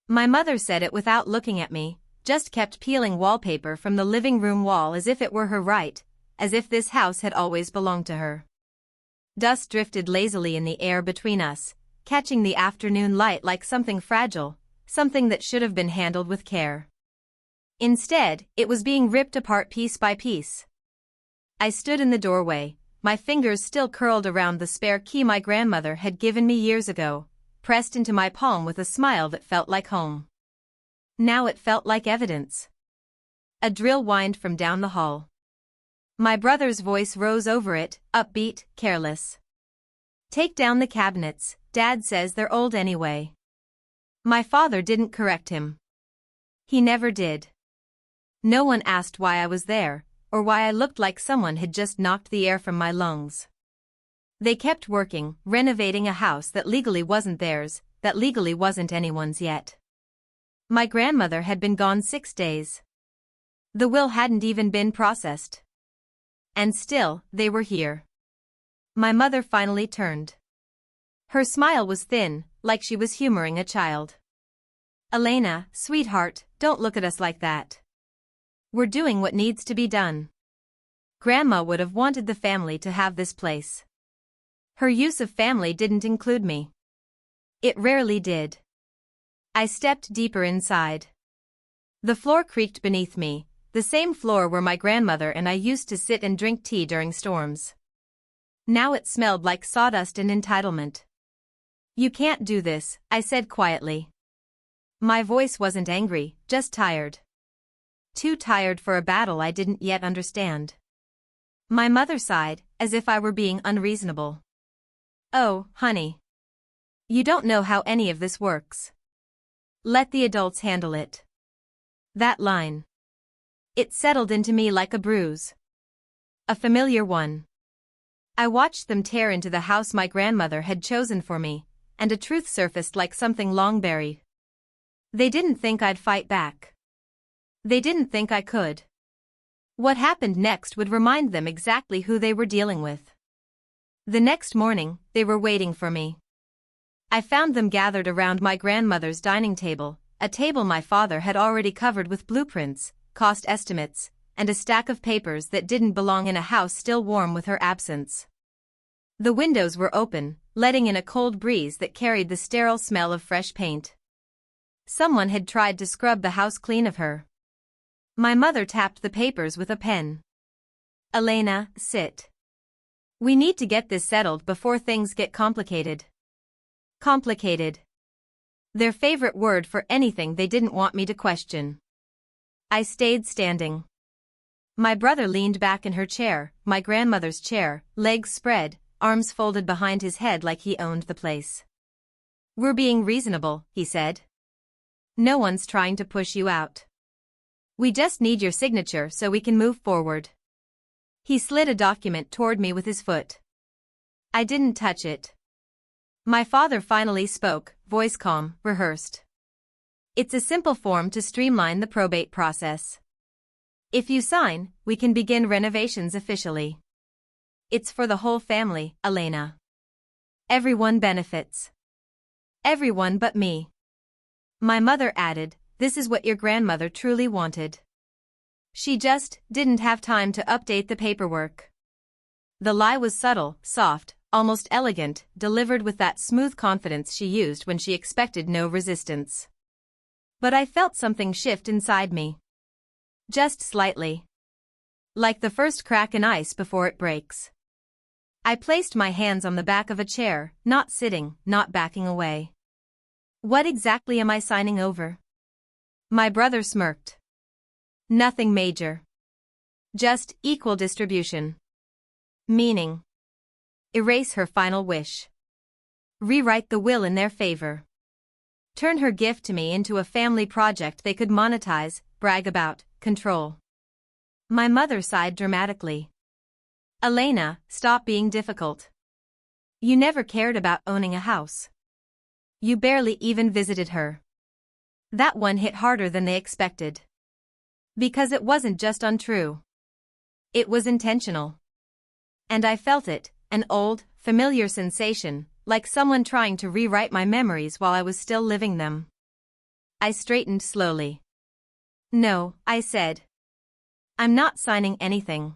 My mother said it without looking at me, just kept peeling wallpaper from the living room wall as if it were her right, as if this house had always belonged to her. Dust drifted lazily in the air between us, catching the afternoon light like something fragile, something that should have been handled with care. Instead, it was being ripped apart piece by piece. I stood in the doorway, my fingers still curled around the spare key my grandmother had given me years ago, pressed into my palm with a smile that felt like home. Now it felt like evidence. A drill whined from down the hall. My brother's voice rose over it, upbeat, careless. "Take down the cabinets, Dad says they're old anyway." My father didn't correct him. He never did. No one asked why I was there, or why I looked like someone had just knocked the air from my lungs. They kept working, renovating a house that legally wasn't theirs, that legally wasn't anyone's yet. My grandmother had been gone 6 days. The will hadn't even been processed. And still, they were here. My mother finally turned. Her smile was thin, like she was humoring a child. "Elena, sweetheart, don't look at us like that. We're doing what needs to be done. Grandma would have wanted the family to have this place." Her use of family didn't include me. It rarely did. I stepped deeper inside. The floor creaked beneath me, the same floor where my grandmother and I used to sit and drink tea during storms. Now it smelled like sawdust and entitlement. "You can't do this," I said quietly. My voice wasn't angry, just tired. Too tired for a battle I didn't yet understand. My mother sighed, as if I were being unreasonable. "Oh, honey. You don't know how any of this works. Let the adults handle it." That line. It settled into me like a bruise. A familiar one. I watched them tear into the house my grandmother had chosen for me, and a truth surfaced like something long buried. They didn't think I'd fight back. They didn't think I could. What happened next would remind them exactly who they were dealing with. The next morning, they were waiting for me. I found them gathered around my grandmother's dining table, a table my father had already covered with blueprints, cost estimates, and a stack of papers that didn't belong in a house still warm with her absence. The windows were open, letting in a cold breeze that carried the sterile smell of fresh paint. Someone had tried to scrub the house clean of her. My mother tapped the papers with a pen. "Elena, sit. We need to get this settled before things get complicated." Complicated. Their favorite word for anything they didn't want me to question. I stayed standing. My brother leaned back in her chair, my grandmother's chair, legs spread, arms folded behind his head like he owned the place. "We're being reasonable," he said. "No one's trying to push you out. We just need your signature so we can move forward." He slid a document toward me with his foot. I didn't touch it. My father finally spoke, voice calm, rehearsed. "It's a simple form to streamline the probate process. If you sign, we can begin renovations officially. It's for the whole family, Elena. Everyone benefits. Everyone but me." My mother added, "This is what your grandmother truly wanted. She just didn't have time to update the paperwork." The lie was subtle, soft, almost elegant, delivered with that smooth confidence she used when she expected no resistance. But I felt something shift inside me. Just slightly. Like the first crack in ice before it breaks. I placed my hands on the back of a chair, not sitting, not backing away. "What exactly am I signing over?" My brother smirked. "Nothing major. Just equal distribution." Meaning. Erase her final wish. Rewrite the will in their favor. Turn her gift to me into a family project they could monetize, brag about, control. My mother sighed dramatically. "Elena, stop being difficult. You never cared about owning a house. You barely even visited her." That one hit harder than they expected. Because it wasn't just untrue. It was intentional. And I felt it, an old, familiar sensation, like someone trying to rewrite my memories while I was still living them. I straightened slowly. No, I said. I'm not signing anything.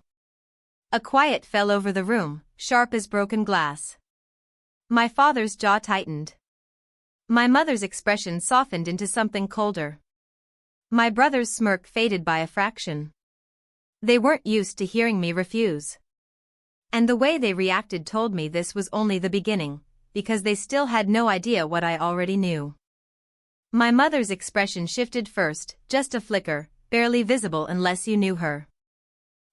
A quiet fell over the room, sharp as broken glass. My father's jaw tightened. My mother's expression softened into something colder. My brother's smirk faded by a fraction. They weren't used to hearing me refuse. And the way they reacted told me this was only the beginning, because they still had no idea what I already knew. My mother's expression shifted first, just a flicker, barely visible unless you knew her.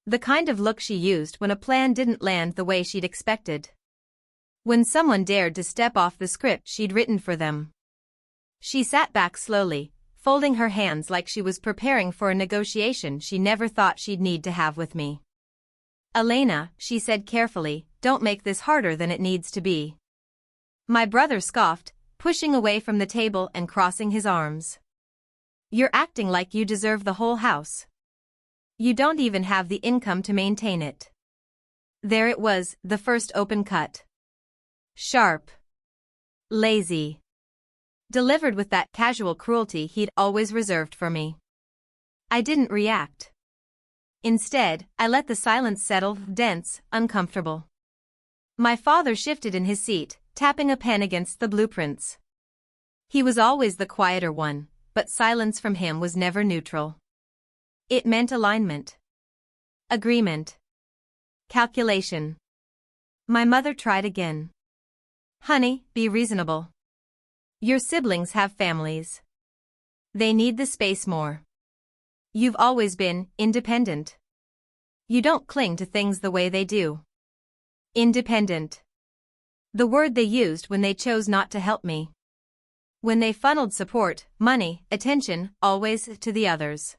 The kind of look she used when a plan didn't land the way she'd expected. When someone dared to step off the script she'd written for them. She sat back slowly, folding her hands like she was preparing for a negotiation she never thought she'd need to have with me. Elena, she said carefully, don't make this harder than it needs to be. My brother scoffed, pushing away from the table and crossing his arms. You're acting like you deserve the whole house. You don't even have the income to maintain it. There it was, the first open cut. Sharp. Lazy. Delivered with that casual cruelty he'd always reserved for me. I didn't react. Instead, I let the silence settle, dense, uncomfortable. My father shifted in his seat, tapping a pen against the blueprints. He was always the quieter one, but silence from him was never neutral. It meant alignment. Agreement. Calculation. My mother tried again. Honey, be reasonable. Your siblings have families. They need the space more. You've always been independent. You don't cling to things the way they do. Independent. The word they used when they chose not to help me. When they funneled support, money, attention, always to the others.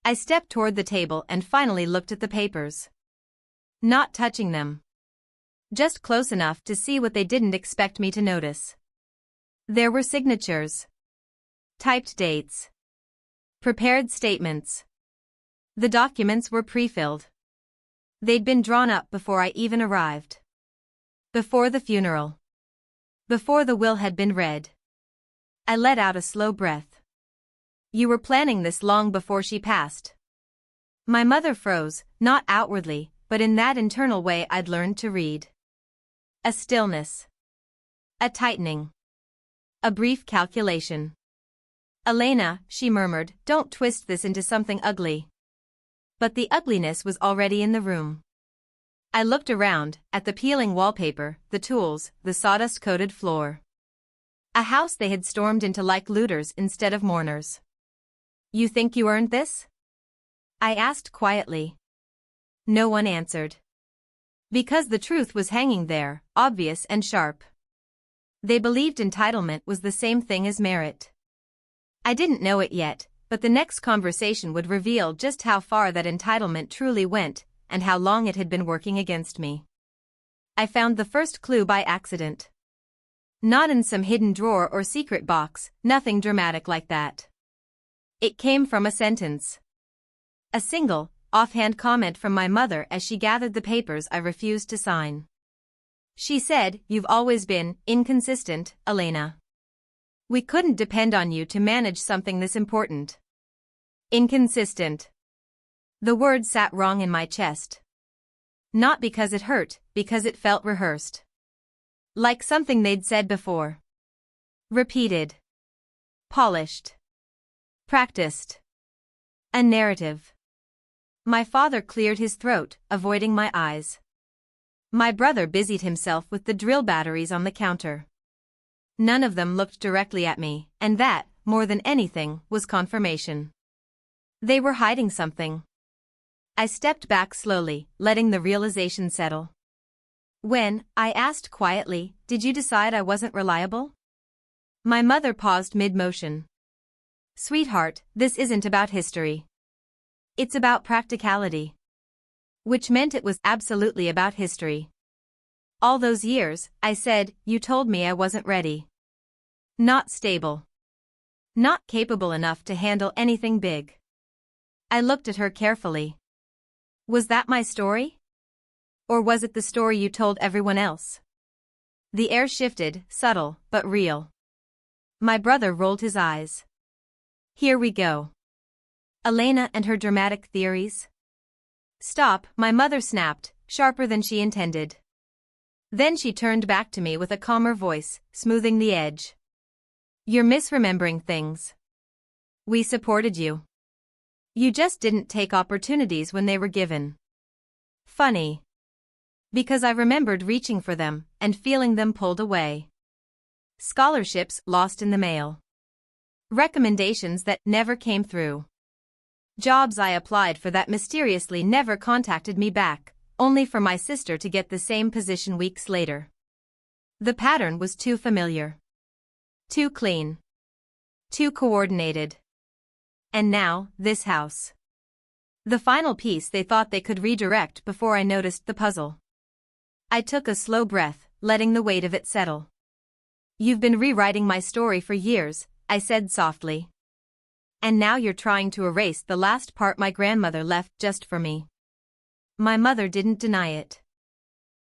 I stepped toward the table and finally looked at the papers. Not touching them. Just close enough to see what they didn't expect me to notice. There were signatures. Typed dates. Prepared statements. The documents were pre-filled. They'd been drawn up before I even arrived. Before the funeral. Before the will had been read. I let out a slow breath. You were planning this long before she passed. My mother froze, not outwardly, but in that internal way I'd learned to read. A stillness. A tightening. A brief calculation. Elena, she murmured, don't twist this into something ugly. But the ugliness was already in the room. I looked around, at the peeling wallpaper, the tools, the sawdust-coated floor. A house they had stormed into like looters instead of mourners. You think you earned this? I asked quietly. No one answered. Because the truth was hanging there, obvious and sharp. They believed entitlement was the same thing as merit. I didn't know it yet, but the next conversation would reveal just how far that entitlement truly went, and how long it had been working against me. I found the first clue by accident. Not in some hidden drawer or secret box, nothing dramatic like that. It came from a sentence. A single, offhand comment from my mother as she gathered the papers I refused to sign. She said, "You've always been inconsistent, Elena. We couldn't depend on you to manage something this important." Inconsistent. The word sat wrong in my chest. Not because it hurt, because it felt rehearsed. Like something they'd said before. Repeated. Polished. Practiced. A narrative. My father cleared his throat, avoiding my eyes. My brother busied himself with the drill batteries on the counter. None of them looked directly at me, and that, more than anything, was confirmation. They were hiding something. I stepped back slowly, letting the realization settle. When, I asked quietly, did you decide I wasn't reliable? My mother paused mid-motion. Sweetheart, this isn't about history. It's about practicality. Which meant it was absolutely about history. All those years, I said, you told me I wasn't ready. Not stable. Not capable enough to handle anything big. I looked at her carefully. Was that my story? Or was it the story you told everyone else? The air shifted, subtle, but real. My brother rolled his eyes. Here we go. Elena and her dramatic theories. Stop, my mother snapped, sharper than she intended. Then she turned back to me with a calmer voice, smoothing the edge. You're misremembering things. We supported you. You just didn't take opportunities when they were given. Funny. Because I remembered reaching for them and feeling them pulled away. Scholarships lost in the mail. Recommendations that never came through. Jobs I applied for that mysteriously never contacted me back, only for my sister to get the same position weeks later. The pattern was too familiar. Too clean. Too coordinated. And now, this house. The final piece they thought they could redirect before I noticed the puzzle. I took a slow breath, letting the weight of it settle. You've been rewriting my story for years, I said softly. And now you're trying to erase the last part my grandmother left just for me. My mother didn't deny it.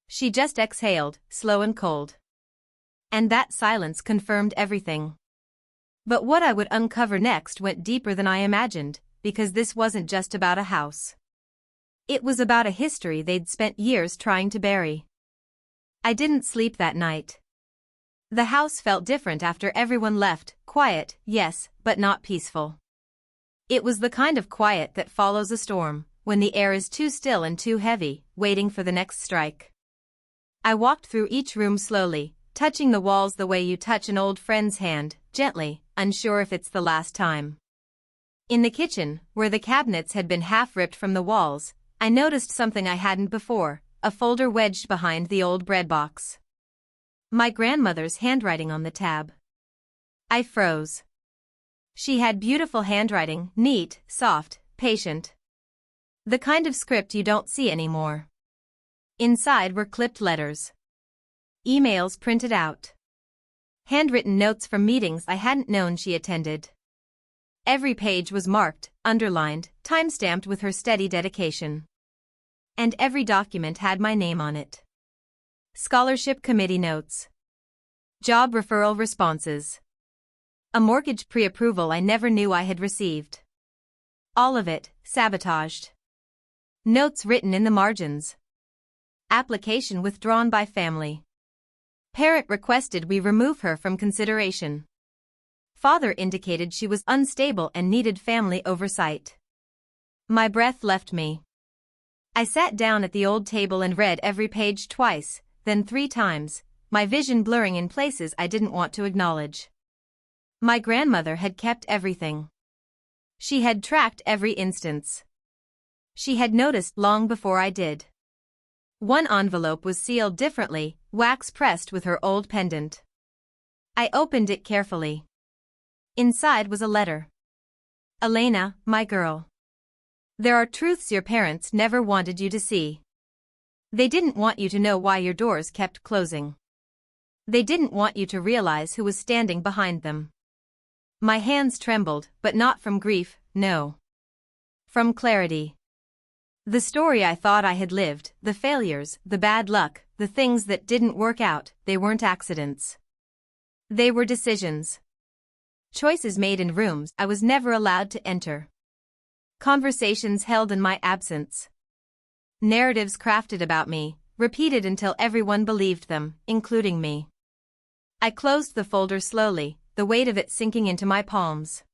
She just exhaled, slow and cold. And that silence confirmed everything. But what I would uncover next went deeper than I imagined, because this wasn't just about a house. It was about a history they'd spent years trying to bury. I didn't sleep that night. The house felt different after everyone left, quiet, yes, but not peaceful. It was the kind of quiet that follows a storm, when the air is too still and too heavy, waiting for the next strike. I walked through each room slowly, touching the walls the way you touch an old friend's hand, gently, unsure if it's the last time. In the kitchen, where the cabinets had been half ripped from the walls, I noticed something I hadn't before, a folder wedged behind the old bread box. My grandmother's handwriting on the tab. I froze. She had beautiful handwriting, neat, soft, patient. The kind of script you don't see anymore. Inside were clipped letters. Emails printed out. Handwritten notes from meetings I hadn't known she attended. Every page was marked, underlined, time-stamped with her steady dedication. And every document had my name on it. Scholarship committee notes. Job referral responses. A mortgage pre-approval I never knew I had received. All of it, sabotaged. Notes written in the margins. Application withdrawn by family. Parent requested we remove her from consideration. Father indicated she was unstable and needed family oversight. My breath left me. I sat down at the old table and read every page twice, then 3 times, my vision blurring in places I didn't want to acknowledge. My grandmother had kept everything. She had tracked every instance. She had noticed long before I did. One envelope was sealed differently, wax pressed with her old pendant. I opened it carefully. Inside was a letter. Elena, my girl. There are truths your parents never wanted you to see. They didn't want you to know why your doors kept closing. They didn't want you to realize who was standing behind them. My hands trembled, but not from grief, no. From clarity. The story I thought I had lived, the failures, the bad luck, the things that didn't work out, they weren't accidents. They were decisions. Choices made in rooms I was never allowed to enter. Conversations held in my absence. Narratives crafted about me, repeated until everyone believed them, including me. I closed the folder slowly, the weight of it sinking into my palms.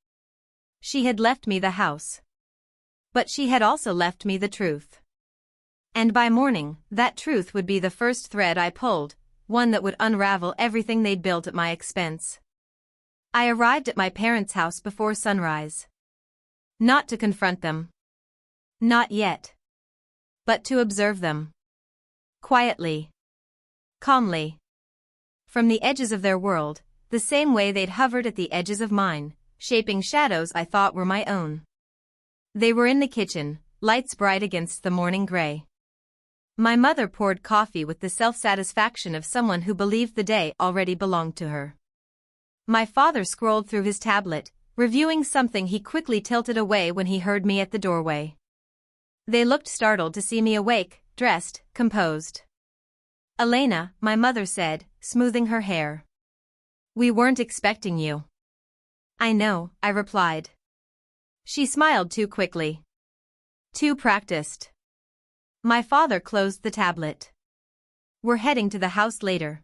She had left me the house. But she had also left me the truth. And by morning, that truth would be the first thread I pulled, one that would unravel everything they'd built at my expense. I arrived at my parents' house before sunrise. Not to confront them. Not yet. But to observe them. Quietly. Calmly. From the edges of their world, the same way they'd hovered at the edges of mine, shaping shadows I thought were my own. They were in the kitchen, lights bright against the morning gray. My mother poured coffee with the self-satisfaction of someone who believed the day already belonged to her. My father scrolled through his tablet, reviewing something he quickly tilted away when he heard me at the doorway. They looked startled to see me awake, dressed, composed. Elena, my mother said, smoothing her hair. We weren't expecting you. I know, I replied. She smiled too quickly. Too practiced. My father closed the tablet. We're heading to the house later.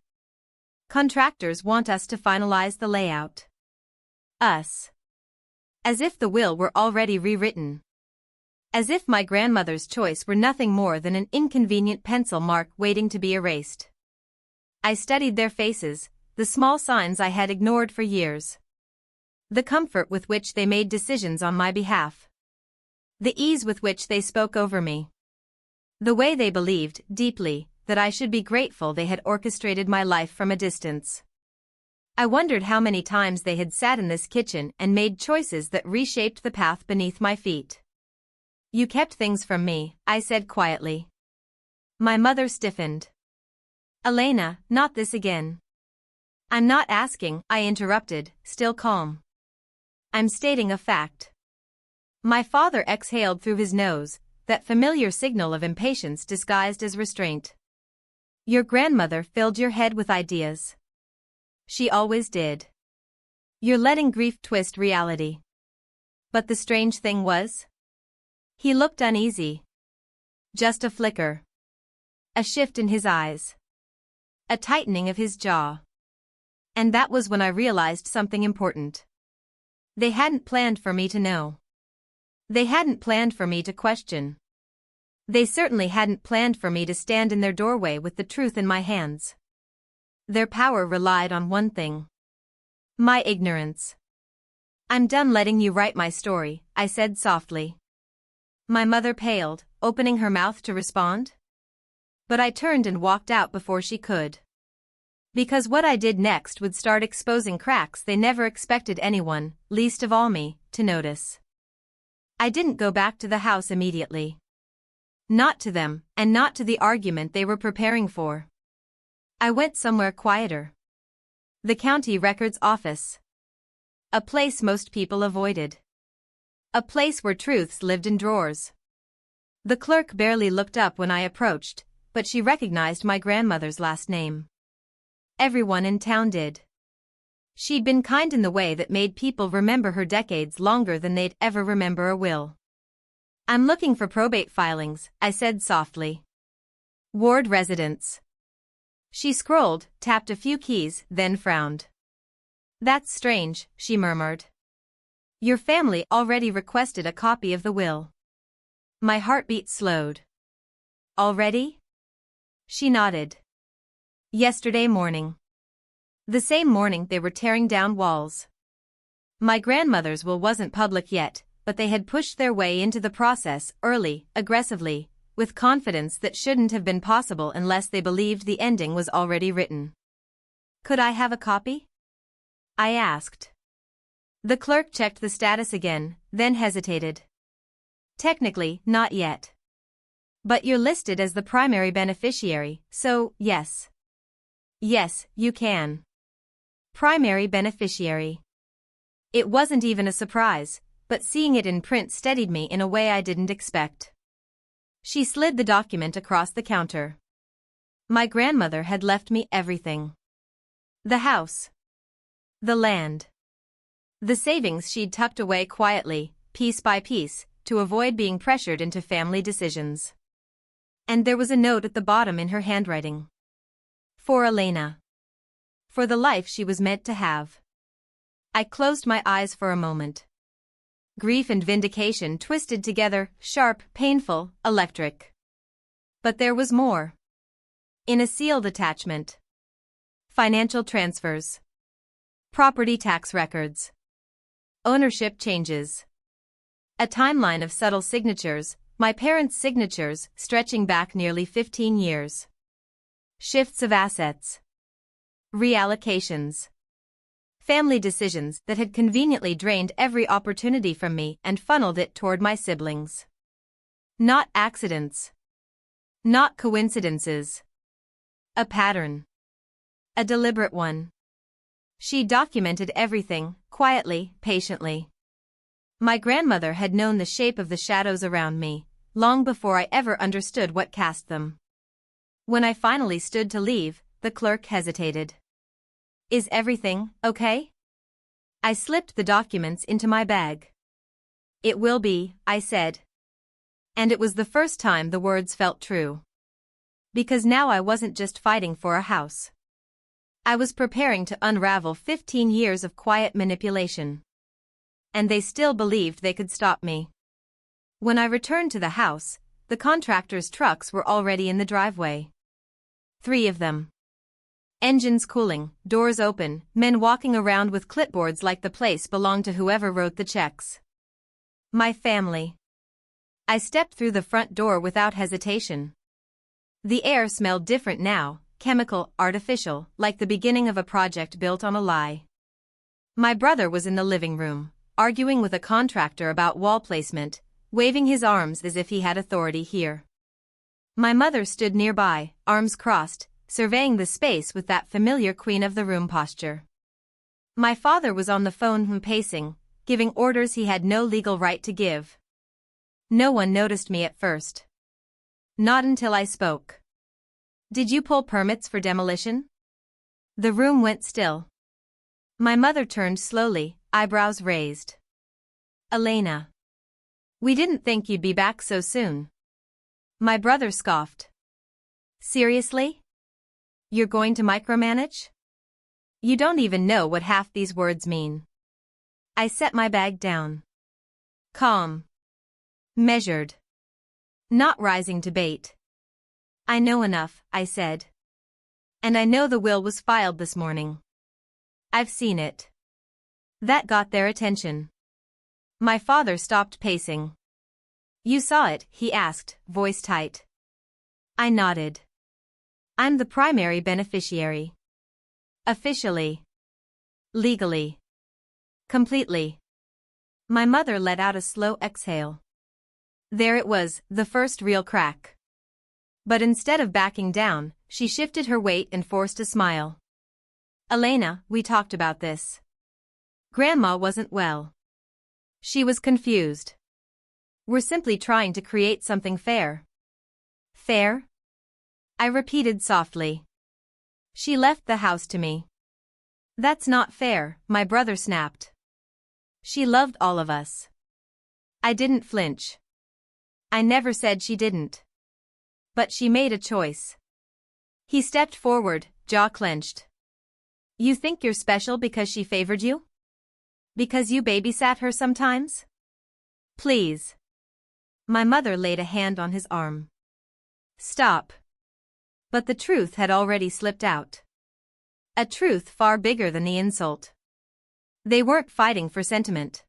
Contractors want us to finalize the layout. Us. As if the will were already rewritten. As if my grandmother's choice were nothing more than an inconvenient pencil mark waiting to be erased. I studied their faces, the small signs I had ignored for years. The comfort with which they made decisions on my behalf. The ease with which they spoke over me. The way they believed, deeply, that I should be grateful they had orchestrated my life from a distance. I wondered how many times they had sat in this kitchen and made choices that reshaped the path beneath my feet. You kept things from me, I said quietly. My mother stiffened. Elena, not this again. I'm not asking, I interrupted, still calm. I'm stating a fact. My father exhaled through his nose, that familiar signal of impatience disguised as restraint. Your grandmother filled your head with ideas. She always did. You're letting grief twist reality. But the strange thing was? He looked uneasy. Just a flicker. A shift in his eyes. A tightening of his jaw. And that was when I realized something important. They hadn't planned for me to know. They hadn't planned for me to question. They certainly hadn't planned for me to stand in their doorway with the truth in my hands. Their power relied on one thing. My ignorance. I'm done letting you write my story, I said softly. My mother paled, opening her mouth to respond. But I turned and walked out before she could. Because what I did next would start exposing cracks they never expected anyone, least of all me, to notice. I didn't go back to the house immediately. Not to them, and not to the argument they were preparing for. I went somewhere quieter. The county records office. A place most people avoided. A place where truths lived in drawers. The clerk barely looked up when I approached, but she recognized my grandmother's last name. Everyone in town did. She'd been kind in the way that made people remember her decades longer than they'd ever remember a will. I'm looking for probate filings, I said softly. Ward residents. She scrolled, tapped a few keys, then frowned. That's strange, she murmured. Your family already requested a copy of the will. My heartbeat slowed. Already? She nodded. Yesterday morning. The same morning they were tearing down walls. My grandmother's will wasn't public yet, but they had pushed their way into the process early, aggressively, with confidence that shouldn't have been possible unless they believed the ending was already written. Could I have a copy? I asked. The clerk checked the status again, then hesitated. Technically, not yet. But you're listed as the primary beneficiary, so, yes. Yes, you can. Primary beneficiary. It wasn't even a surprise, but seeing it in print steadied me in a way I didn't expect. She slid the document across the counter. My grandmother had left me everything. The house. The land. The savings she'd tucked away quietly, piece by piece, to avoid being pressured into family decisions. And there was a note at the bottom in her handwriting. For Elena. For the life she was meant to have. I closed my eyes for a moment. Grief and vindication twisted together, sharp, painful, electric. But there was more. In a sealed attachment. Financial transfers. Property tax records. Ownership changes. A timeline of subtle signatures, my parents' signatures stretching back nearly 15 years. Shifts of assets. Reallocations. Family decisions that had conveniently drained every opportunity from me and funneled it toward my siblings. Not accidents. Not coincidences. A pattern. A deliberate one. She documented everything, quietly, patiently. My grandmother had known the shape of the shadows around me, long before I ever understood what cast them. When I finally stood to leave, the clerk hesitated. Is everything okay? I slipped the documents into my bag. It will be, I said. And it was the first time the words felt true. Because now I wasn't just fighting for a house. I was preparing to unravel 15 years of quiet manipulation. And they still believed they could stop me. When I returned to the house, the contractor's trucks were already in the driveway. 3 of them. Engines cooling, doors open, men walking around with clipboards like the place belonged to whoever wrote the checks. My family. I stepped through the front door without hesitation. The air smelled different now, chemical, artificial, like the beginning of a project built on a lie. My brother was in the living room, arguing with a contractor about wall placement, waving his arms as if he had authority here. My mother stood nearby, arms crossed, surveying the space with that familiar queen of the room posture. My father was on the phone pacing, giving orders he had no legal right to give. No one noticed me at first. Not until I spoke. Did you pull permits for demolition? The room went still. My mother turned slowly, eyebrows raised. Elena. We didn't think you'd be back so soon. My brother scoffed. Seriously? You're going to micromanage? You don't even know what half these words mean. I set my bag down. Calm. Measured. Not rising to bait. I know enough, I said. And I know the will was filed this morning. I've seen it. That got their attention. My father stopped pacing. You saw it, he asked, voice tight. I nodded. I'm the primary beneficiary. Officially. Legally. Completely. My mother let out a slow exhale. There it was, the first real crack. But instead of backing down, she shifted her weight and forced a smile. Elena, we talked about this. Grandma wasn't well. She was confused. We're simply trying to create something fair. Fair? I repeated softly. She left the house to me. That's not fair, my brother snapped. She loved all of us. I didn't flinch. I never said she didn't. But she made a choice. He stepped forward, jaw clenched. You think you're special because she favored you? Because you babysat her sometimes? Please. My mother laid a hand on his arm. Stop. But the truth had already slipped out. A truth far bigger than the insult. They weren't fighting for sentiment.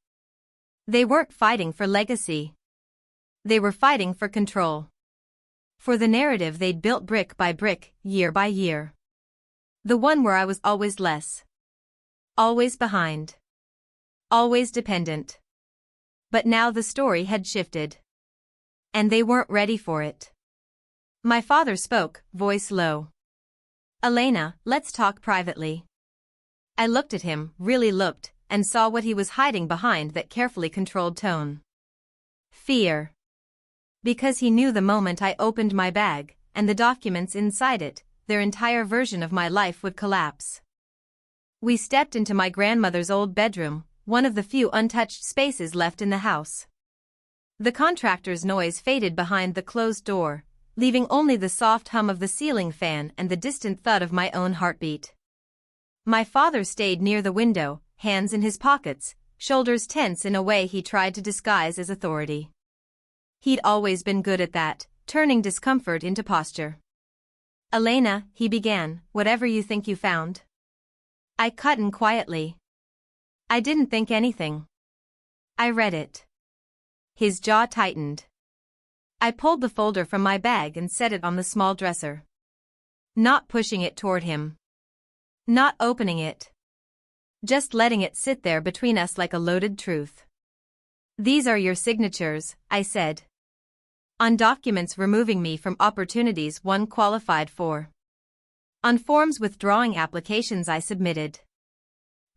They weren't fighting for legacy. They were fighting for control. For the narrative they'd built brick by brick, year by year. The one where I was always less. Always behind. Always dependent. But now the story had shifted. And they weren't ready for it. My father spoke, voice low. Elena, let's talk privately. I looked at him, really looked, and saw what he was hiding behind that carefully controlled tone. Fear. Because he knew the moment I opened my bag, and the documents inside it, their entire version of my life would collapse. We stepped into my grandmother's old bedroom, one of the few untouched spaces left in the house. The contractor's noise faded behind the closed door, leaving only the soft hum of the ceiling fan and the distant thud of my own heartbeat. My father stayed near the window, hands in his pockets, shoulders tense in a way he tried to disguise as authority. He'd always been good at that, turning discomfort into posture. Elena, he began, whatever you think you found. I cut in quietly. I didn't think anything. I read it. His jaw tightened. I pulled the folder from my bag and set it on the small dresser. Not pushing it toward him. Not opening it. Just letting it sit there between us like a loaded truth. These are your signatures, I said. On documents removing me from opportunities one qualified for. On forms withdrawing applications I submitted.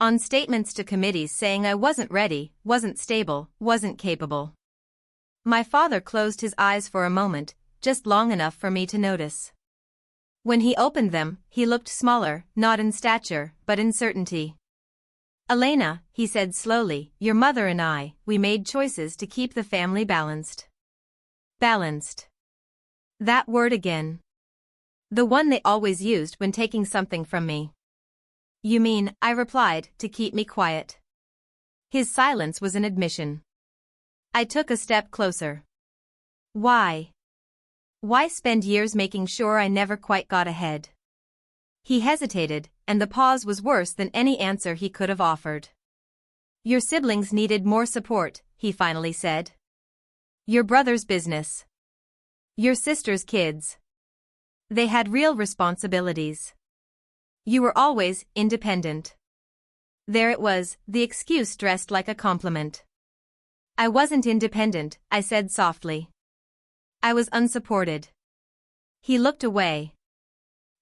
On statements to committees saying I wasn't ready, wasn't stable, wasn't capable. My father closed his eyes for a moment, just long enough for me to notice. When he opened them, he looked smaller, not in stature, but in certainty. Elena, he said slowly, your mother and I, we made choices to keep the family balanced. Balanced. That word again. The one they always used when taking something from me. You mean, I replied, to keep me quiet. His silence was an admission. I took a step closer. Why? Why spend years making sure I never quite got ahead? He hesitated, and the pause was worse than any answer he could have offered. Your siblings needed more support, he finally said. Your brother's business. Your sister's kids. They had real responsibilities. You were always independent. There it was, the excuse dressed like a compliment. I wasn't independent, I said softly. I was unsupported. He looked away.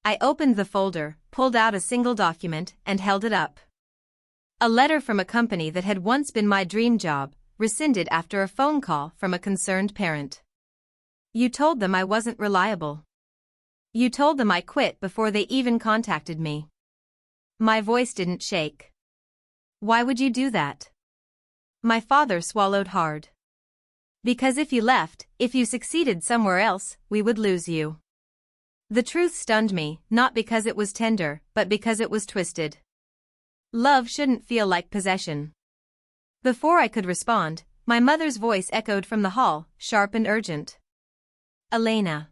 I opened the folder, pulled out a single document, and held it up. A letter from a company that had once been my dream job, rescinded after a phone call from a concerned parent. You told them I wasn't reliable. You told them I quit before they even contacted me. My voice didn't shake. Why would you do that? My father swallowed hard. Because if you left, if you succeeded somewhere else, we would lose you. The truth stunned me, not because it was tender, but because it was twisted. Love shouldn't feel like possession. Before I could respond, my mother's voice echoed from the hall, sharp and urgent. Elena.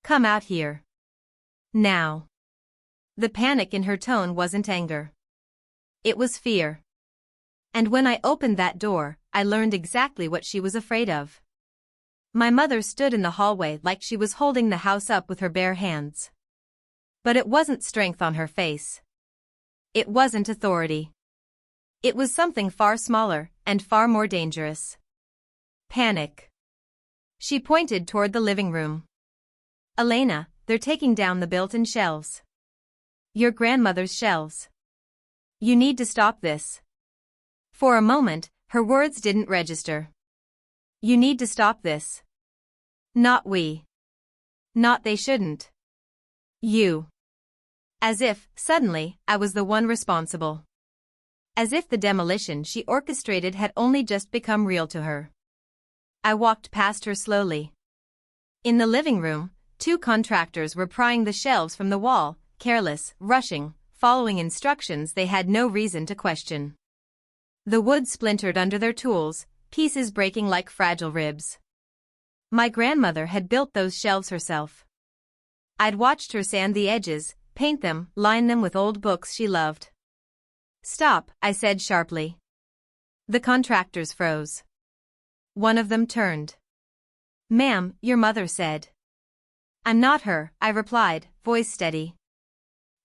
Come out here. Now. The panic in her tone wasn't anger. It was fear. And when I opened that door, I learned exactly what she was afraid of. My mother stood in the hallway like she was holding the house up with her bare hands. But it wasn't strength on her face. It wasn't authority. It was something far smaller, and far more dangerous. Panic. She pointed toward the living room. Elena, they're taking down the built-in shelves. Your grandmother's shelves. You need to stop this. For a moment, her words didn't register. You need to stop this. Not we. Not they shouldn't. You. As if, suddenly, I was the one responsible. As if the demolition she orchestrated had only just become real to her. I walked past her slowly. In the living room, 2 contractors were prying the shelves from the wall, careless, rushing, following instructions they had no reason to question. The wood splintered under their tools, pieces breaking like fragile ribs. My grandmother had built those shelves herself. I'd watched her sand the edges, paint them, line them with old books she loved. Stop, I said sharply. The contractors froze. One of them turned. Ma'am, your mother said. I'm not her, I replied, voice steady.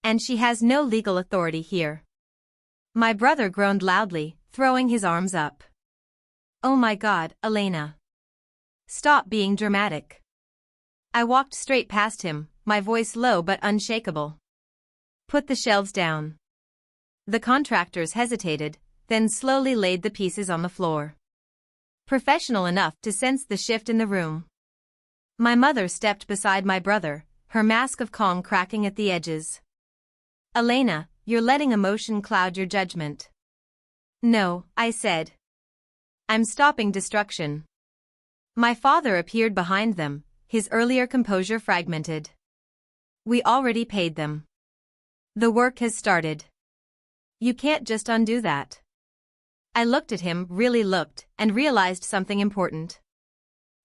And she has no legal authority here. My brother groaned loudly, throwing his arms up. Oh my God, Elena. Stop being dramatic. I walked straight past him, my voice low but unshakable. Put the shelves down. The contractors hesitated, then slowly laid the pieces on the floor. Professional enough to sense the shift in the room. My mother stepped beside my brother, her mask of calm cracking at the edges. Elena, you're letting emotion cloud your judgment. No, I said. I'm stopping destruction. My father appeared behind them, his earlier composure fragmented. We already paid them. The work has started. You can't just undo that. I looked at him, really looked, and realized something important.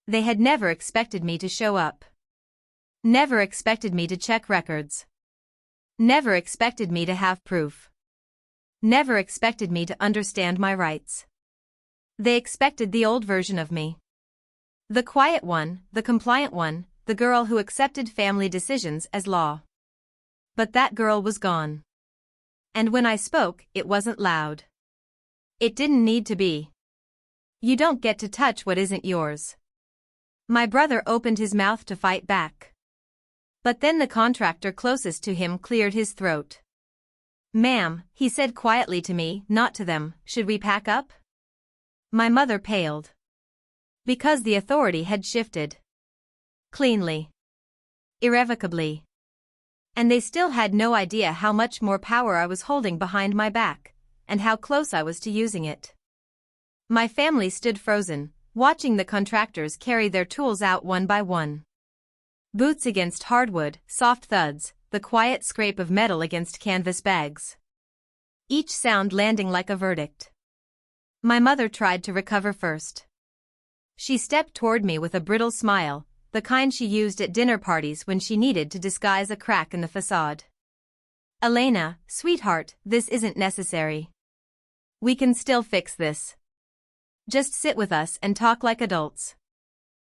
They had never expected me to show up. Never expected me to check records. Never expected me to have proof. Never expected me to understand my rights. They expected the old version of me. The quiet one, the compliant one, the girl who accepted family decisions as law. But that girl was gone. And when I spoke, it wasn't loud. It didn't need to be. You don't get to touch what isn't yours. My brother opened his mouth to fight back. But then the contractor closest to him cleared his throat. Ma'am, he said quietly to me, not to them, should we pack up? My mother paled. Because the authority had shifted. Cleanly. Irrevocably. And they still had no idea how much more power I was holding behind my back, and how close I was to using it. My family stood frozen, watching the contractors carry their tools out one by one. Boots against hardwood, soft thuds, the quiet scrape of metal against canvas bags. Each sound landing like a verdict. My mother tried to recover first. She stepped toward me with a brittle smile, the kind she used at dinner parties when she needed to disguise a crack in the facade. "Elena, sweetheart, this isn't necessary. We can still fix this. Just sit with us and talk like adults."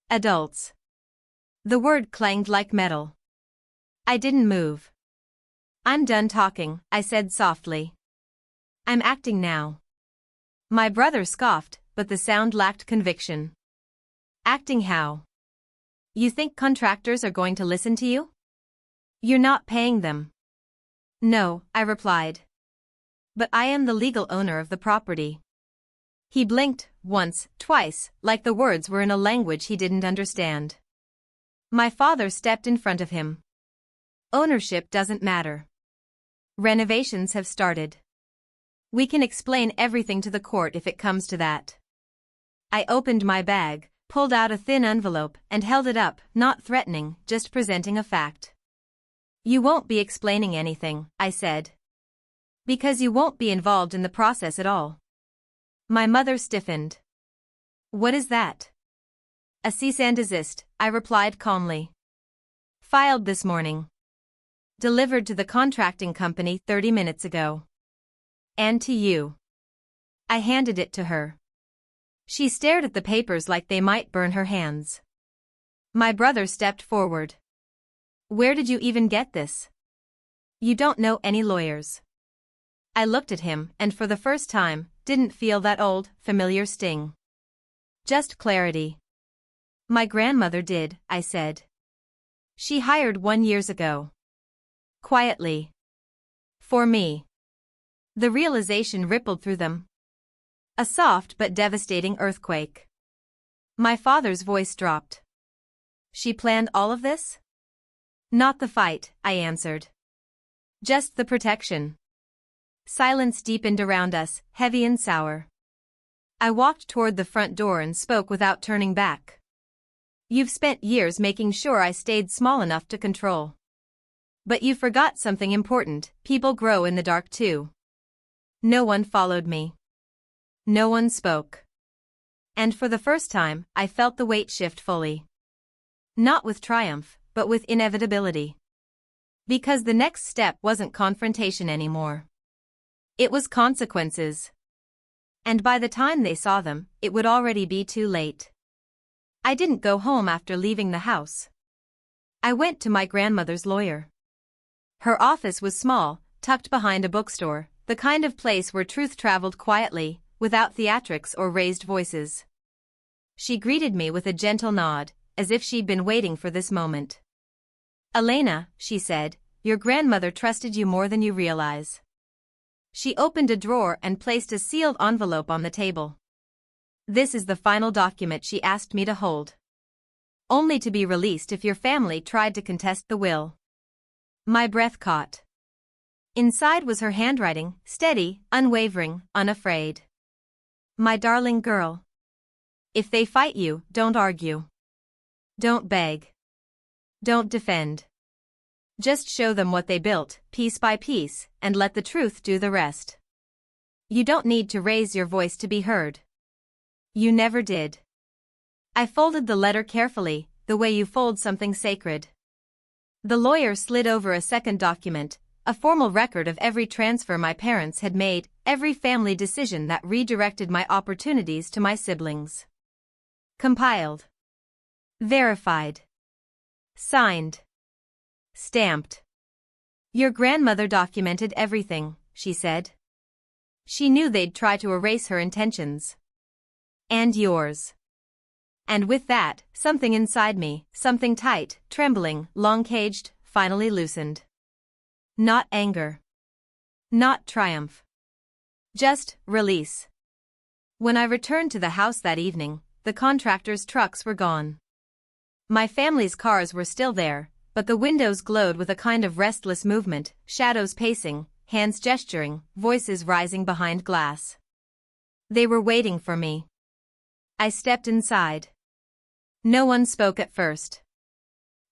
Adults. The word clanged like metal. I didn't move. "I'm done talking," I said softly. "I'm acting now." My brother scoffed, but the sound lacked conviction. "Acting how? You think contractors are going to listen to you? You're not paying them." "No," I replied. "But I am the legal owner of the property." He blinked, once, twice, like the words were in a language he didn't understand. My father stepped in front of him. "Ownership doesn't matter. Renovations have started. We can explain everything to the court if it comes to that." I opened my bag, pulled out a thin envelope, and held it up, not threatening, just presenting a fact. "You won't be explaining anything," I said. "Because you won't be involved in the process at all." My mother stiffened. "What is that?" "A cease and desist," I replied calmly. "Filed this morning. Delivered to the contracting company 30 minutes ago. And to you." I handed it to her. She stared at the papers like they might burn her hands. My brother stepped forward. "Where did you even get this? You don't know any lawyers." I looked at him and for the first time, didn't feel that old, familiar sting. Just clarity. "My grandmother did," I said. "She hired 1 year ago. Quietly. For me." The realization rippled through them. A soft but devastating earthquake. My father's voice dropped. "She planned all of this?" "Not the fight," I answered. "Just the protection." Silence deepened around us, heavy and sour. I walked toward the front door and spoke without turning back. "You've spent years making sure I stayed small enough to control. But you forgot something important: people grow in the dark too." No one followed me. No one spoke. And for the first time, I felt the weight shift fully. Not with triumph, but with inevitability. Because the next step wasn't confrontation anymore. It was consequences. And by the time they saw them, it would already be too late. I didn't go home after leaving the house. I went to my grandmother's lawyer. Her office was small, tucked behind a bookstore, the kind of place where truth traveled quietly, without theatrics or raised voices. She greeted me with a gentle nod, as if she'd been waiting for this moment. "Elena," she said, "your grandmother trusted you more than you realize." She opened a drawer and placed a sealed envelope on the table. "This is the final document she asked me to hold. Only to be released if your family tried to contest the will." My breath caught. Inside was her handwriting, steady, unwavering, unafraid. "My darling girl. If they fight you, don't argue. Don't beg. Don't defend. Just show them what they built, piece by piece, and let the truth do the rest. You don't need to raise your voice to be heard. You never did." I folded the letter carefully, the way you fold something sacred. The lawyer slid over a second document, a formal record of every transfer my parents had made, every family decision that redirected my opportunities to my siblings. Compiled. Verified. Signed. Stamped. "Your grandmother documented everything," she said. "She knew they'd try to erase her intentions. And yours." And with that, something inside me, something tight, trembling, long-caged, finally loosened. Not anger. Not triumph. Just release. When I returned to the house that evening, the contractors' trucks were gone. My family's cars were still there, but the windows glowed with a kind of restless movement, shadows pacing, hands gesturing, voices rising behind glass. They were waiting for me. I stepped inside. No one spoke at first.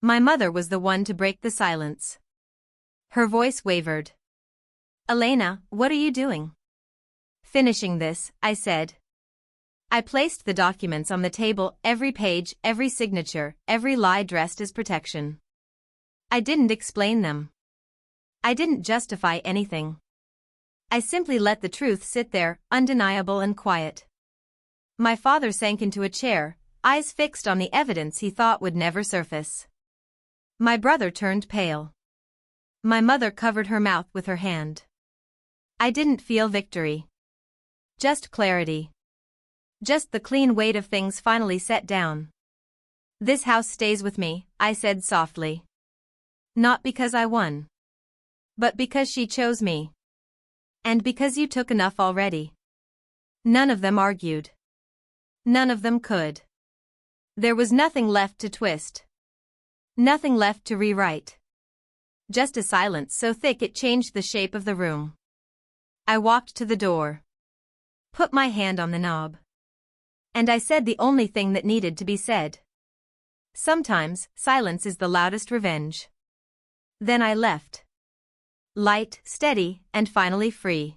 My mother was the one to break the silence. Her voice wavered. "Elena, what are you doing?" "Finishing this," I said. I placed the documents on the table, every page, every signature, every lie dressed as protection. I didn't explain them. I didn't justify anything. I simply let the truth sit there, undeniable and quiet. My father sank into a chair, eyes fixed on the evidence he thought would never surface. My brother turned pale. My mother covered her mouth with her hand. I didn't feel victory. Just clarity. Just the clean weight of things finally set down. "This house stays with me," I said softly. "Not because I won. But because she chose me. And because you took enough already." None of them argued. None of them could. There was nothing left to twist. Nothing left to rewrite. Just a silence so thick it changed the shape of the room. I walked to the door. Put my hand on the knob. And I said the only thing that needed to be said. Sometimes, silence is the loudest revenge. Then I left. Light, steady, and finally free.